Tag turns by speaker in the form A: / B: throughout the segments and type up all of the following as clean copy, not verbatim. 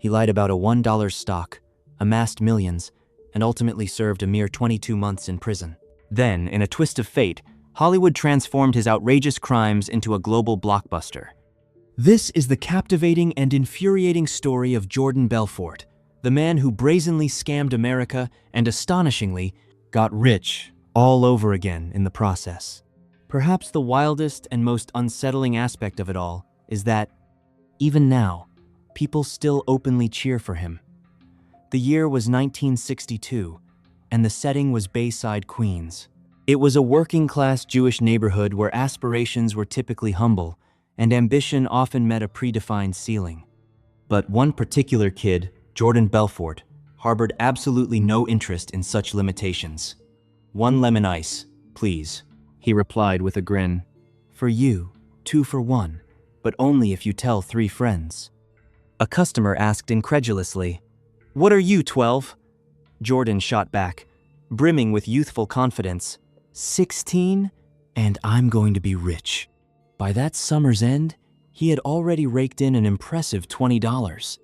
A: He lied about a $1 stock, amassed millions, and ultimately served a mere 22 months in prison. Then, in a twist of fate, Hollywood transformed his outrageous crimes into a global blockbuster. This is the captivating and infuriating story of Jordan Belfort, the man who brazenly scammed America and astonishingly got rich all over again in the process. Perhaps the wildest and most unsettling aspect of it all is that, even now, people still openly cheer for him. The year was 1962, and the setting was Bayside, Queens. It was a working-class Jewish neighborhood where aspirations were typically humble, and ambition often met a predefined ceiling. But one particular kid, Jordan Belfort, harbored absolutely no interest in such limitations. "1 lemon ice, please," he replied with a grin. "For you, 2 for 1, but only if you tell 3 friends." A customer asked incredulously, "What are you, 12? Jordan shot back, brimming with youthful confidence, 16, and I'm going to be rich." By that summer's end, he had already raked in an impressive $20.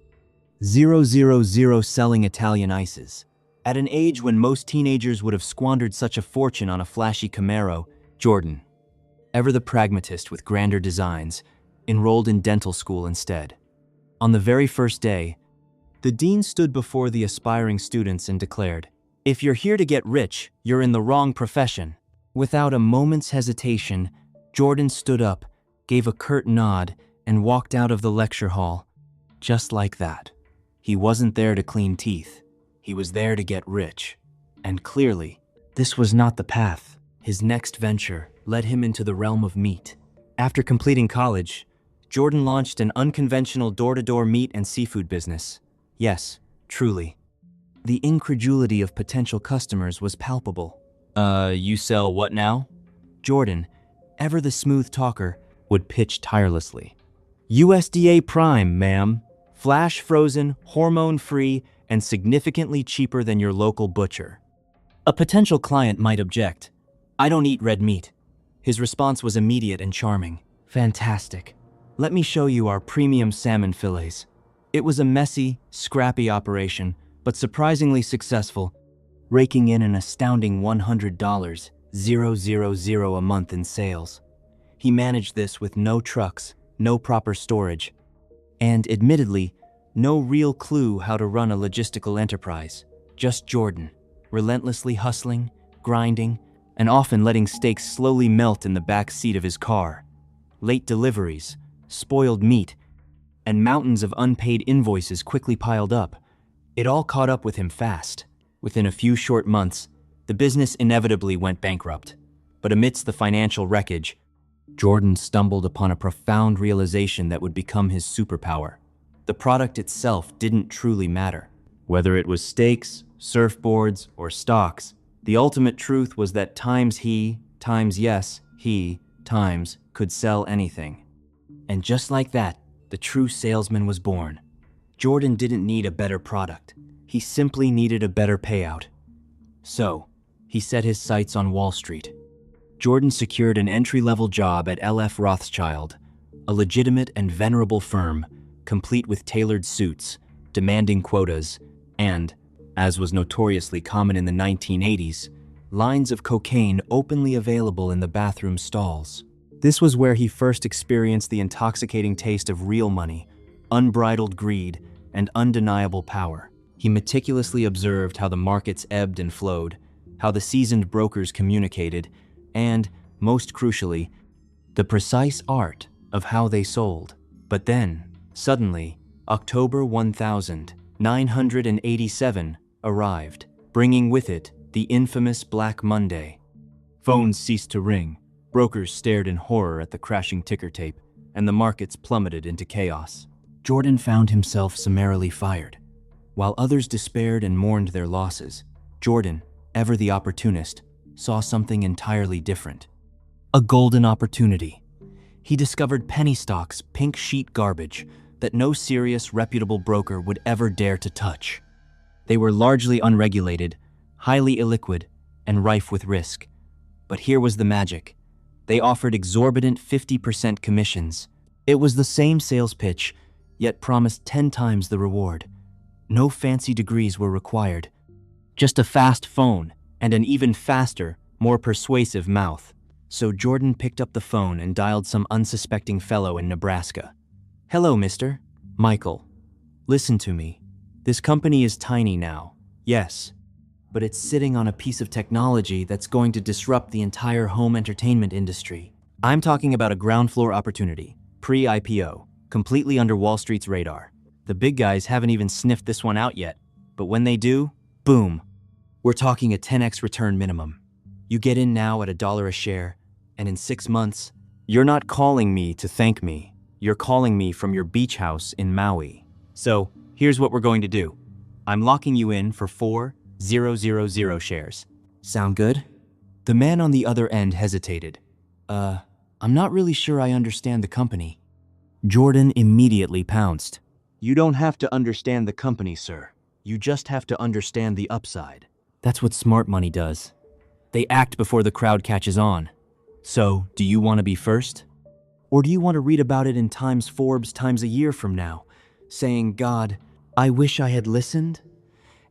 A: 000 selling Italian ices. At an age when most teenagers would have squandered such a fortune on a flashy Camaro, Jordan, ever the pragmatist with grander designs, enrolled in dental school instead. On the very first day, the dean stood before the aspiring students and declared, "If you're here to get rich, you're in the wrong profession." Without a moment's hesitation, Jordan stood up, gave a curt nod, and walked out of the lecture hall. Just like that. He wasn't there to clean teeth. He was there to get rich. And clearly, this was not the path. His next venture led him into the realm of meat. After completing college, Jordan launched an unconventional door-to-door meat and seafood business. Yes, truly. The incredulity of potential customers was palpable. You sell what now?" Jordan, ever the smooth talker, would pitch tirelessly. "USDA Prime, ma'am. Flash frozen, hormone-free, and significantly cheaper than your local butcher." A potential client might object, "I don't eat red meat." His response was immediate and charming. "Fantastic. Let me show you our premium salmon fillets." It was a messy, scrappy operation, but surprisingly successful, raking in an astounding $100, 000 a month in sales. He managed this with no trucks, no proper storage, and admittedly, no real clue how to run a logistical enterprise. Just Jordan, relentlessly hustling, grinding, and often letting steaks slowly melt in the back seat of his car. Late deliveries, spoiled meat, and mountains of unpaid invoices quickly piled up. It all caught up with him fast. Within a few short months, the business inevitably went bankrupt. But amidst the financial wreckage, Jordan stumbled upon a profound realization that would become his superpower. The product itself didn't truly matter. Whether it was steaks, surfboards, or stocks, the ultimate truth was that times he could sell anything. And just like that, the true salesman was born. Jordan didn't need a better product. He simply needed a better payout. So, he set his sights on Wall Street. Jordan secured an entry-level job at L.F. Rothschild, a legitimate and venerable firm, complete with tailored suits, demanding quotas, and, as was notoriously common in the 1980s, lines of cocaine openly available in the bathroom stalls. This was where he first experienced the intoxicating taste of real money, unbridled greed, and undeniable power. He meticulously observed how the markets ebbed and flowed, how the seasoned brokers communicated, and, most crucially, the precise art of how they sold. But then, suddenly, October 1987 arrived, bringing with it the infamous Black Monday. Phones ceased to ring, brokers stared in horror at the crashing ticker tape, and the markets plummeted into chaos. Jordan found himself summarily fired. While others despaired and mourned their losses, Jordan, ever the opportunist, saw something entirely different. A golden opportunity. He discovered penny stocks, pink sheet garbage that no serious, reputable broker would ever dare to touch. They were largely unregulated, highly illiquid, and rife with risk. But here was the magic. They offered exorbitant 50% commissions. It was the same sales pitch, yet promised 10 times the reward. No fancy degrees were required, just a fast phone and an even faster, more persuasive mouth. So Jordan picked up the phone and dialed some unsuspecting fellow in Nebraska. "Hello, mister. Michael. Listen to me. This company is tiny now, yes, but it's sitting on a piece of technology that's going to disrupt the entire home entertainment industry. I'm talking about a ground floor opportunity, pre-IPO, completely under Wall Street's radar. The big guys haven't even sniffed this one out yet, but when they do, boom. We're talking a 10x return minimum. You get in now at $1 a share, and in 6 months, you're not calling me to thank me. You're calling me from your beach house in Maui. So, here's what we're going to do. I'm locking you in for 4,000 shares. Sound good?" The man on the other end hesitated. I'm not really sure I understand the company." Jordan immediately pounced. "You don't have to understand the company, sir. You just have to understand the upside. That's what smart money does. They act before the crowd catches on. So, do you want to be first? Or do you want to read about it in Forbes Times a year from now, saying, 'God, I wish I had listened'?"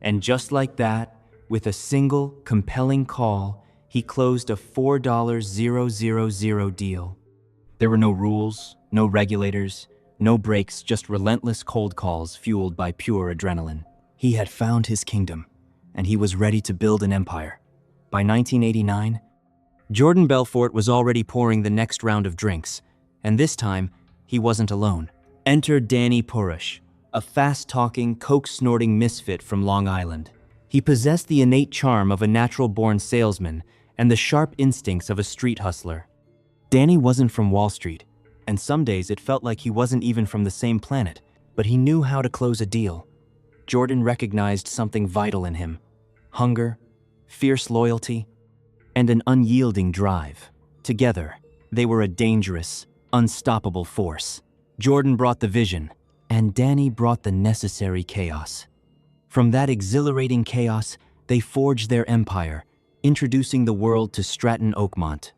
A: And just like that, with a single, compelling call, he closed a $4,000 deal. There were no rules, no regulators, no breaks, just relentless cold calls fueled by pure adrenaline. He had found his kingdom, and he was ready to build an empire. By 1989, Jordan Belfort was already pouring the next round of drinks, and this time, he wasn't alone. Enter Danny Purush, a fast-talking, coke-snorting misfit from Long Island. He possessed the innate charm of a natural-born salesman and the sharp instincts of a street hustler. Danny wasn't from Wall Street, and some days it felt like he wasn't even from the same planet, but he knew how to close a deal. Jordan recognized something vital in him: hunger, fierce loyalty, and an unyielding drive. Together, they were a dangerous, unstoppable force. Jordan brought the vision, and Danny brought the necessary chaos. From that exhilarating chaos, they forged their empire, introducing the world to Stratton Oakmont.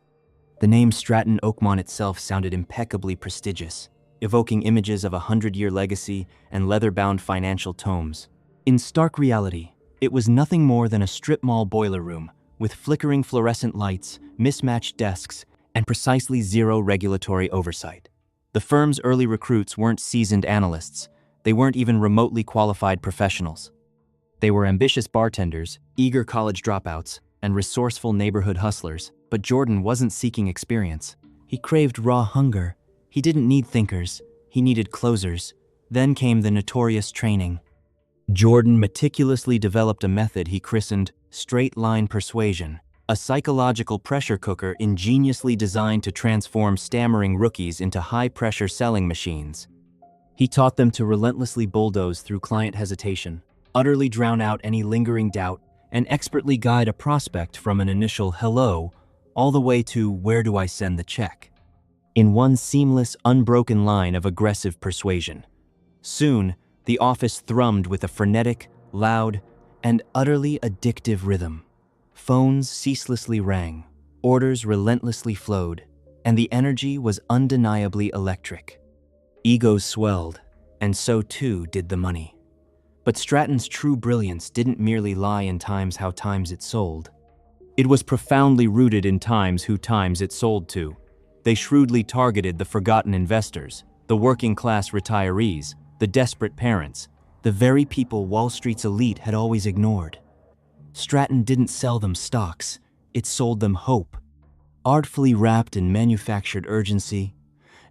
A: The name Stratton Oakmont itself sounded impeccably prestigious, evoking images of a 100-year legacy and leather-bound financial tomes. In stark reality, it was nothing more than a strip mall boiler room with flickering fluorescent lights, mismatched desks, and precisely zero regulatory oversight. The firm's early recruits weren't seasoned analysts. They weren't even remotely qualified professionals. They were ambitious bartenders, eager college dropouts, and resourceful neighborhood hustlers. But Jordan wasn't seeking experience. He craved raw hunger. He didn't need thinkers. He needed closers. Then came the notorious training. Jordan meticulously developed a method he christened straight-line persuasion, a psychological pressure cooker ingeniously designed to transform stammering rookies into high-pressure selling machines. He taught them to relentlessly bulldoze through client hesitation, utterly drown out any lingering doubt, and expertly guide a prospect from an initial hello all the way to "where do I send the check?" in one seamless, unbroken line of aggressive persuasion. Soon, the office thrummed with a frenetic, loud, and utterly addictive rhythm. Phones ceaselessly rang, orders relentlessly flowed, and the energy was undeniably electric. Egos swelled, and so too did the money. But Stratton's true brilliance didn't merely lie in how times it sold. It was profoundly rooted in who times it sold to. They shrewdly targeted the forgotten investors, the working-class retirees, the desperate parents, the very people Wall Street's elite had always ignored. Stratton didn't sell them stocks, it sold them hope. Artfully wrapped in manufactured urgency,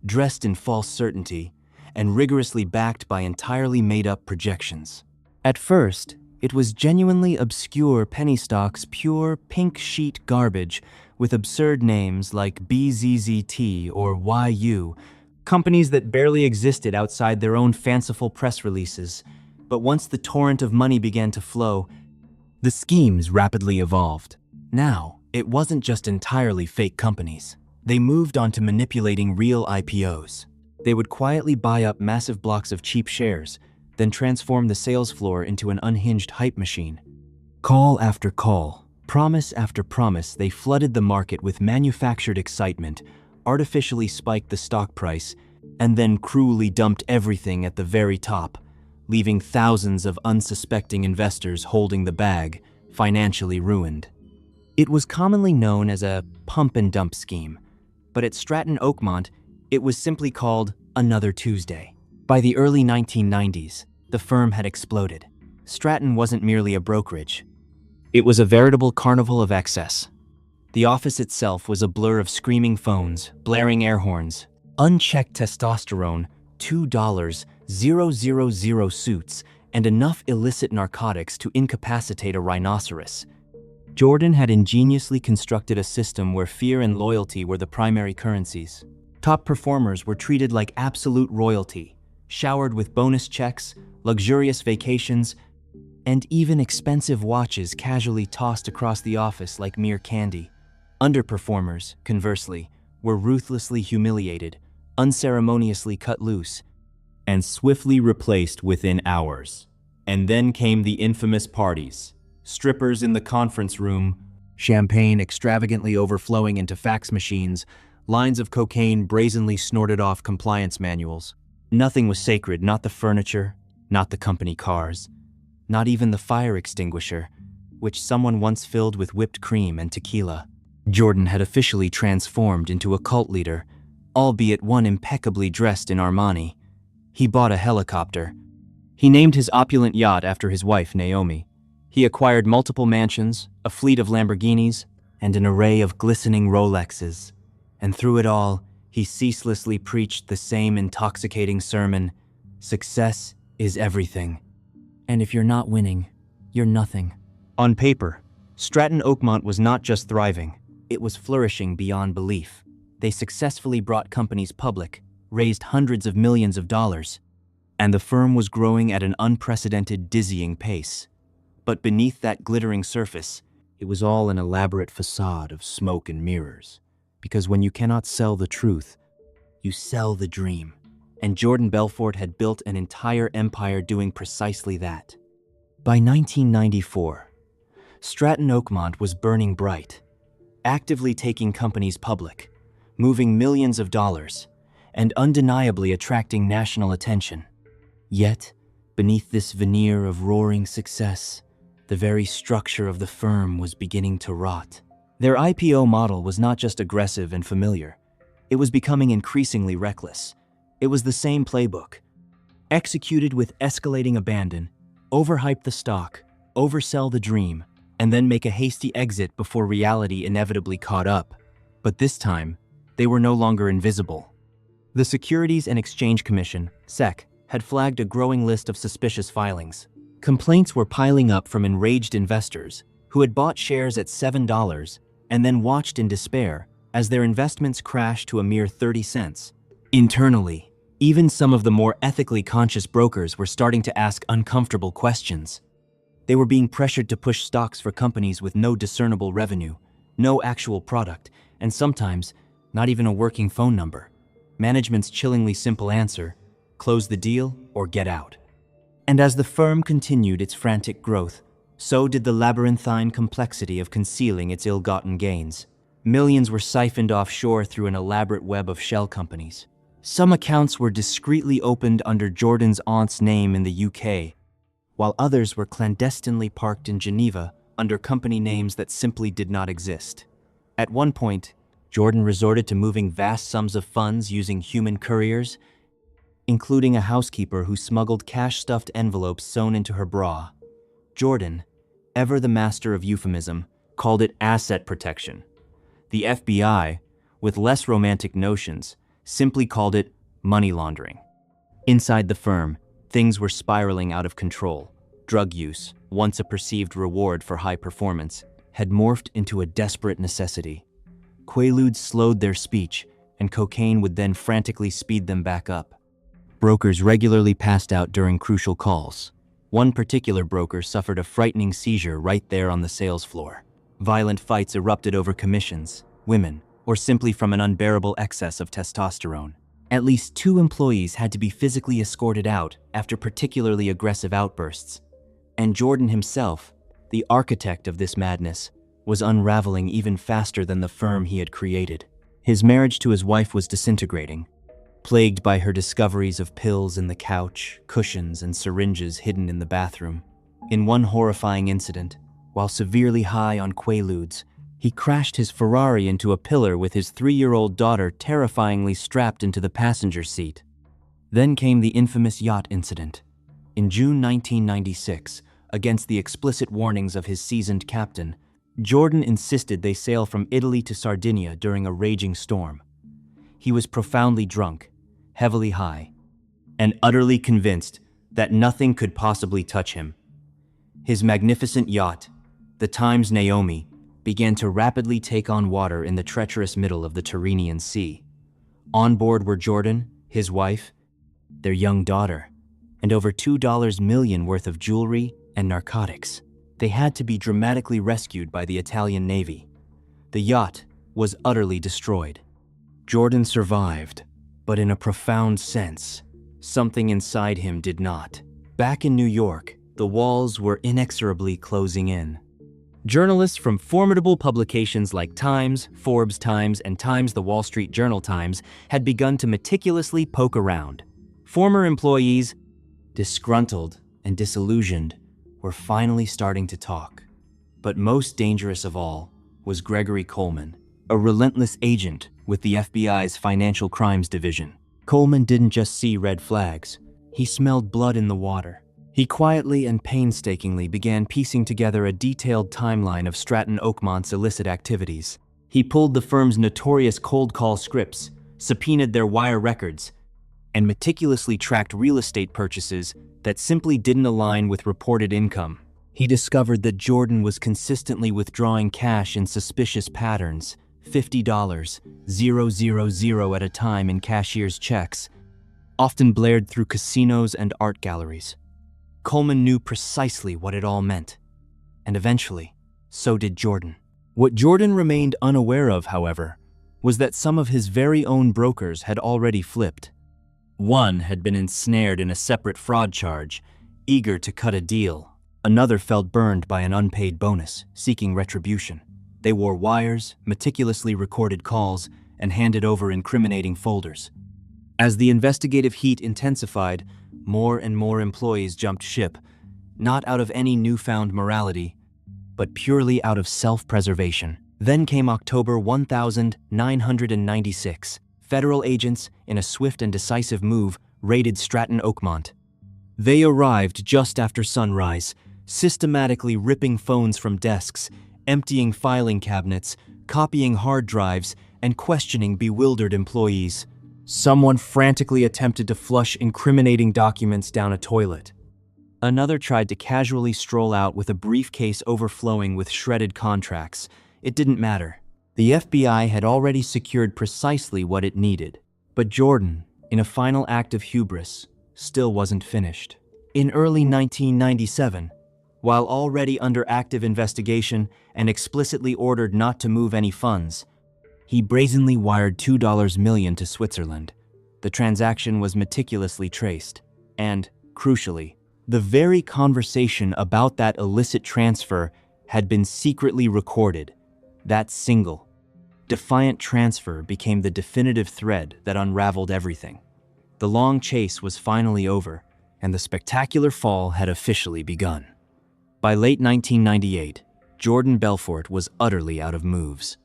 A: dressed in false certainty, and rigorously backed by entirely made-up projections. At first, it was genuinely obscure penny stocks, pure pink sheet garbage with absurd names like BZZT or YU, companies that barely existed outside their own fanciful press releases. But once the torrent of money began to flow, the schemes rapidly evolved. Now, it wasn't just entirely fake companies. They moved on to manipulating real IPOs. They would quietly buy up massive blocks of cheap shares, then transform the sales floor into an unhinged hype machine. Call after call, promise after promise, they flooded the market with manufactured excitement, artificially spiked the stock price, and then cruelly dumped everything at the very top, leaving thousands of unsuspecting investors holding the bag, financially ruined. It was commonly known as a pump and dump scheme, but at Stratton Oakmont, it was simply called Another Tuesday. By the early 1990s, the firm had exploded. Stratton wasn't merely a brokerage. It was a veritable carnival of excess. The office itself was a blur of screaming phones, blaring air horns, unchecked testosterone, $2,000 suits, and enough illicit narcotics to incapacitate a rhinoceros. Jordan had ingeniously constructed a system where fear and loyalty were the primary currencies. Top performers were treated like absolute royalty, showered with bonus checks, luxurious vacations, and even expensive watches casually tossed across the office like mere candy. Underperformers, conversely, were ruthlessly humiliated, unceremoniously cut loose, and swiftly replaced within hours. And then came the infamous parties. Strippers in the conference room, champagne extravagantly overflowing into fax machines, lines of cocaine brazenly snorted off compliance manuals. Nothing was sacred, not the furniture, not the company cars, not even the fire extinguisher, which someone once filled with whipped cream and tequila. Jordan had officially transformed into a cult leader, albeit one impeccably dressed in Armani. He bought a helicopter. He named his opulent yacht after his wife, Naomi. He acquired multiple mansions, a fleet of Lamborghinis, and an array of glistening Rolexes. And through it all, he ceaselessly preached the same intoxicating sermon: success is everything. And if you're not winning, you're nothing. On paper, Stratton Oakmont was not just thriving, it was flourishing beyond belief. They successfully brought companies public, raised hundreds of millions of dollars, and the firm was growing at an unprecedented, dizzying pace. But beneath that glittering surface, it was all an elaborate facade of smoke and mirrors. Because when you cannot sell the truth, you sell the dream. And Jordan Belfort had built an entire empire doing precisely that. By 1994, Stratton Oakmont was burning bright, actively taking companies public, moving millions of dollars, and undeniably attracting national attention. Yet, beneath this veneer of roaring success, the very structure of the firm was beginning to rot. Their IPO model was not just aggressive and familiar. It was becoming increasingly reckless. It was the same playbook. Executed with escalating abandon, overhype the stock, oversell the dream, and then make a hasty exit before reality inevitably caught up. But this time, they were no longer invisible. The Securities and Exchange Commission, SEC, had flagged a growing list of suspicious filings. Complaints were piling up from enraged investors who had bought shares at $7 and then watched in despair as their investments crashed to a mere 30 cents. Internally, even some of the more ethically conscious brokers were starting to ask uncomfortable questions. They were being pressured to push stocks for companies with no discernible revenue, no actual product, and sometimes not even a working phone number. Management's chillingly simple answer: close the deal or get out. And as the firm continued its frantic growth, so did the labyrinthine complexity of concealing its ill-gotten gains. Millions were siphoned offshore through an elaborate web of shell companies. Some accounts were discreetly opened under Jordan's aunt's name in the UK, while others were clandestinely parked in Geneva under company names that simply did not exist. At one point, Jordan resorted to moving vast sums of funds using human couriers, including a housekeeper who smuggled cash-stuffed envelopes sewn into her bra. Jordan, ever the master of euphemism, called it asset protection. The FBI, with less romantic notions, simply called it money laundering. Inside the firm, things were spiraling out of control. Drug use, once a perceived reward for high performance, had morphed into a desperate necessity. Quaaludes slowed their speech, and cocaine would then frantically speed them back up. Brokers regularly passed out during crucial calls. One particular broker suffered a frightening seizure right there on the sales floor. Violent fights erupted over commissions, women, or simply from an unbearable excess of testosterone. At least 2 employees had to be physically escorted out after particularly aggressive outbursts. And Jordan himself, the architect of this madness, was unraveling even faster than the firm he had created. His marriage to his wife was disintegrating. plagued by her discoveries of pills in the couch, cushions, and syringes hidden in the bathroom. In one horrifying incident, while severely high on Quaaludes, he crashed his Ferrari into a pillar with his 3-year-old daughter terrifyingly strapped into the passenger seat. Then came the infamous yacht incident. In June 1996, against the explicit warnings of his seasoned captain, Jordan insisted they sail from Italy to Sardinia during a raging storm. He was profoundly drunk, heavily high, and utterly convinced that nothing could possibly touch him. His magnificent yacht, the Times Naomi, began to rapidly take on water in the treacherous middle of the Tyrrhenian Sea. On board were Jordan, his wife, their young daughter, and over $2 million worth of jewelry and narcotics. They had to be dramatically rescued by the Italian Navy. The yacht was utterly destroyed. Jordan survived, but in a profound sense, something inside him did not. Back in New York, the walls were inexorably closing in. Journalists from formidable publications like Times, Forbes Times, and Times The Wall Street Journal Times had begun to meticulously poke around. Former employees, disgruntled and disillusioned, were finally starting to talk. But most dangerous of all was Gregory Coleman, a relentless agent with the FBI's Financial Crimes Division. Coleman didn't just see red flags, he smelled blood in the water. He quietly and painstakingly began piecing together a detailed timeline of Stratton Oakmont's illicit activities. He pulled the firm's notorious cold call scripts, subpoenaed their wire records, and meticulously tracked real estate purchases that simply didn't align with reported income. He discovered that Jordan was consistently withdrawing cash in suspicious patterns, $50, 000 at a time in cashier's checks, often blared through casinos and art galleries. Coleman knew precisely what it all meant, and eventually, so did Jordan. What Jordan remained unaware of, however, was that some of his very own brokers had already flipped. One had been ensnared in a separate fraud charge, eager to cut a deal. Another felt burned by an unpaid bonus, seeking retribution. They wore wires, meticulously recorded calls, and handed over incriminating folders. As the investigative heat intensified, more and more employees jumped ship, not out of any newfound morality, but purely out of self-preservation. Then came October 1996. Federal agents, in a swift and decisive move, raided Stratton Oakmont. They arrived just after sunrise, systematically ripping phones from desks, emptying filing cabinets, copying hard drives, and questioning bewildered employees. Someone frantically attempted to flush incriminating documents down a toilet. Another tried to casually stroll out with a briefcase overflowing with shredded contracts. It didn't matter. The FBI had already secured precisely what it needed. But Jordan, in a final act of hubris, still wasn't finished. In early 1997, while already under active investigation and explicitly ordered not to move any funds, he brazenly wired $2 million to Switzerland. The transaction was meticulously traced, and, crucially, the very conversation about that illicit transfer had been secretly recorded. That single, defiant transfer became the definitive thread that unraveled everything. The long chase was finally over, and the spectacular fall had officially begun. By late 1998, Jordan Belfort was utterly out of moves.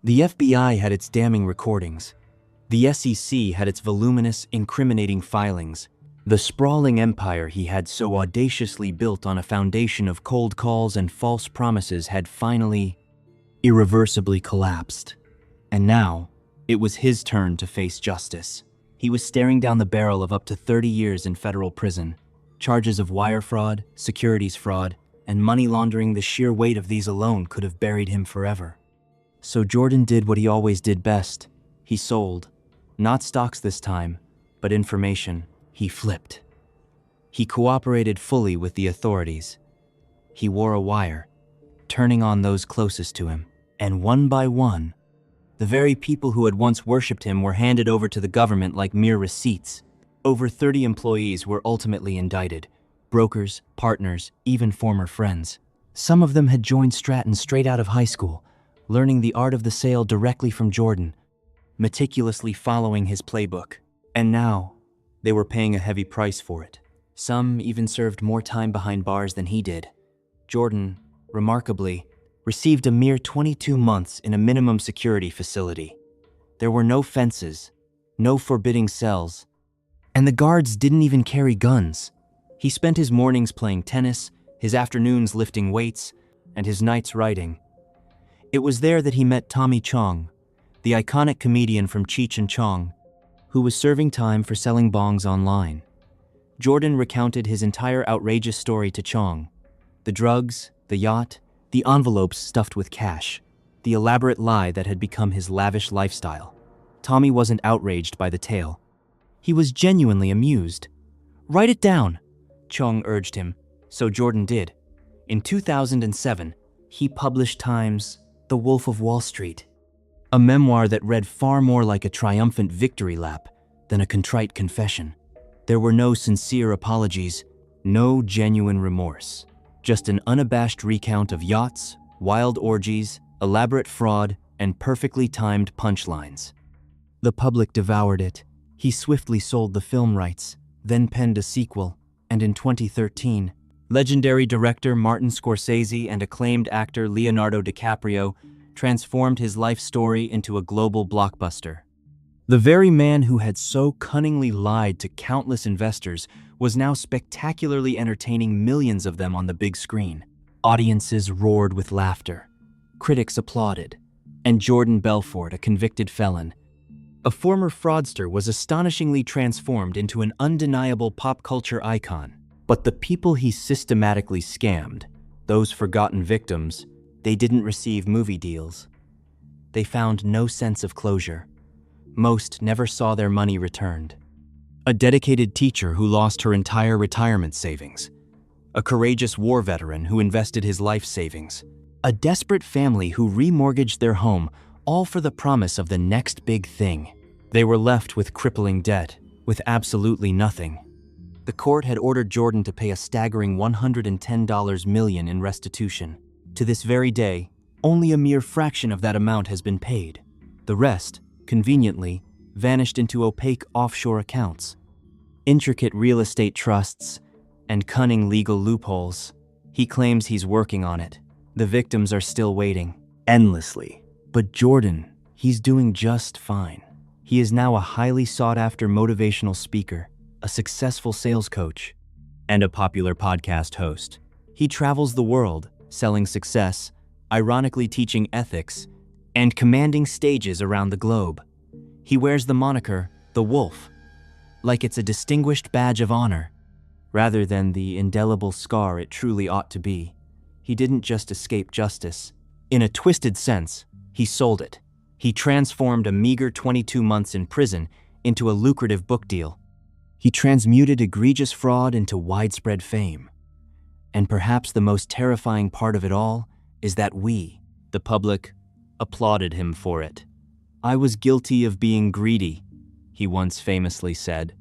A: The FBI had its damning recordings. The SEC had its voluminous, incriminating filings. The sprawling empire he had so audaciously built on a foundation of cold calls and false promises had finally, irreversibly collapsed. And now, it was his turn to face justice. He was staring down the barrel of up to 30 years in federal prison. Charges of wire fraud, securities fraud, and money laundering. The sheer weight of these alone could have buried him forever. So Jordan did what he always did best. He sold. Not stocks this time, but information. He flipped. He cooperated fully with the authorities. He wore a wire, turning on those closest to him. And one by one, the very people who had once worshipped him were handed over to the government like mere receipts. Over 30 employees were ultimately indicted. Brokers, partners, even former friends. Some of them had joined Stratton straight out of high school, learning the art of the sale directly from Jordan, meticulously following his playbook. And now, they were paying a heavy price for it. Some even served more time behind bars than he did. Jordan, remarkably, received a mere 22 months in a minimum security facility. There were no fences, no forbidding cells, and the guards didn't even carry guns. He spent his mornings playing tennis, his afternoons lifting weights, and his nights writing. It was there that he met Tommy Chong, the iconic comedian from Cheech and Chong, who was serving time for selling bongs online. Jordan recounted his entire outrageous story to Chong. The drugs, the yacht, the envelopes stuffed with cash, the elaborate lie that had become his lavish lifestyle. Tommy wasn't outraged by the tale. He was genuinely amused. "Write it down," Chong urged him, so Jordan did. In 2007, he published Time's The Wolf of Wall Street, a memoir that read far more like a triumphant victory lap than a contrite confession. There were no sincere apologies, no genuine remorse, just an unabashed recount of yachts, wild orgies, elaborate fraud, and perfectly timed punchlines. The public devoured it. He swiftly sold the film rights, then penned a sequel, and in 2013, legendary director Martin Scorsese and acclaimed actor Leonardo DiCaprio transformed his life story into a global blockbuster. The very man who had so cunningly lied to countless investors was now spectacularly entertaining millions of them on the big screen. Audiences roared with laughter. Critics applauded. And Jordan Belfort, a convicted felon, a former fraudster, was astonishingly transformed into an undeniable pop culture icon. But the people he systematically scammed, those forgotten victims, they didn't receive movie deals. They found no sense of closure. Most never saw their money returned. A dedicated teacher who lost her entire retirement savings. A courageous war veteran who invested his life savings. A desperate family who remortgaged their home, all for the promise of the next big thing. They were left with crippling debt, with absolutely nothing. The court had ordered Jordan to pay a staggering $110 million in restitution. To this very day, only a mere fraction of that amount has been paid. The rest, conveniently, vanished into opaque offshore accounts. Intricate real estate trusts and cunning legal loopholes. He claims he's working on it. The victims are still waiting, endlessly. But Jordan, he's doing just fine. He is now a highly sought-after motivational speaker, a successful sales coach, and a popular podcast host. He travels the world, selling success, ironically teaching ethics, and commanding stages around the globe. He wears the moniker, the Wolf, like it's a distinguished badge of honor, rather than the indelible scar it truly ought to be. He didn't just escape justice. In a twisted sense, he sold it. He transformed a meager 22 months in prison into a lucrative book deal. He transmuted egregious fraud into widespread fame. And perhaps the most terrifying part of it all is that we, the public, applauded him for it. "I was guilty of being greedy," he once famously said.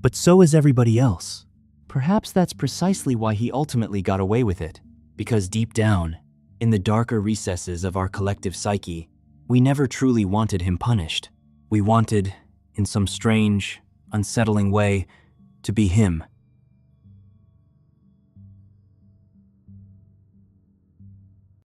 A: But so is everybody else. Perhaps that's precisely why he ultimately got away with it. Because deep down, in the darker recesses of our collective psyche, we never truly wanted him punished. We wanted, in some strange, unsettling way, to be him.